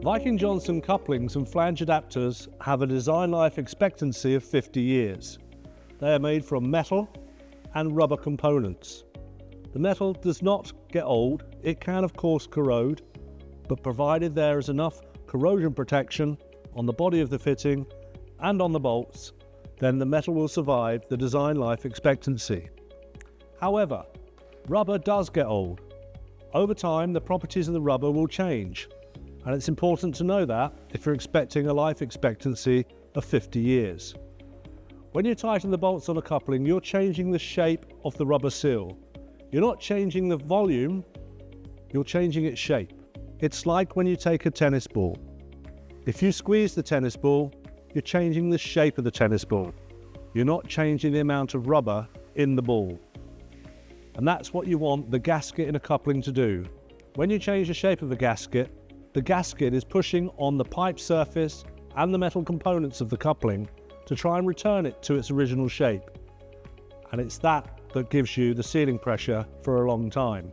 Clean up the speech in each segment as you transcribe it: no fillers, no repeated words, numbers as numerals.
Viking Johnson couplings and flange adapters have a design life expectancy of 50 years. They are made from metal and rubber components. The metal does not get old. It can of course corrode, but provided there is enough corrosion protection on the body of the fitting and on the bolts, then the metal will survive the design life expectancy. However, rubber does get old. Over time, the properties of the rubber will change, and it's important to know that if you're expecting a life expectancy of 50 years. When you tighten the bolts on a coupling, you're changing the shape of the rubber seal. You're not changing the volume, you're changing its shape. It's like when you take a tennis ball. If you squeeze the tennis ball, you're changing the shape of the tennis ball. You're not changing the amount of rubber in the ball. And that's what you want the gasket in a coupling to do. When you change the shape of the gasket is pushing on the pipe surface and the metal components of the coupling to try and return it to its original shape. And it's that gives you the sealing pressure for a long time.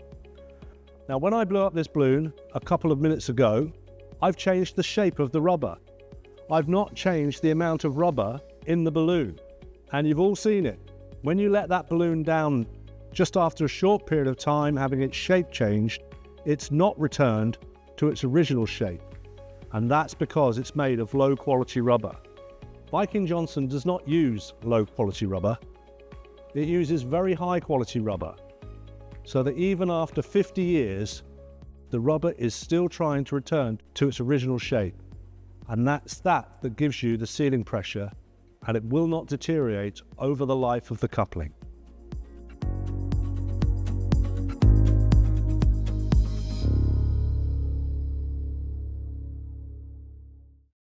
Now, when I blew up this balloon a couple of minutes ago, I've changed the shape of the rubber. I've not changed the amount of rubber in the balloon. And you've all seen it. When you let that balloon down just after a short period of time having its shape changed, it's not returned to its original shape. And that's because it's made of low quality rubber. Viking Johnson does not use low quality rubber. It uses very high quality rubber, so that even after 50 years, the rubber is still trying to return to its original shape. And that's that gives you the sealing pressure, and it will not deteriorate over the life of the coupling.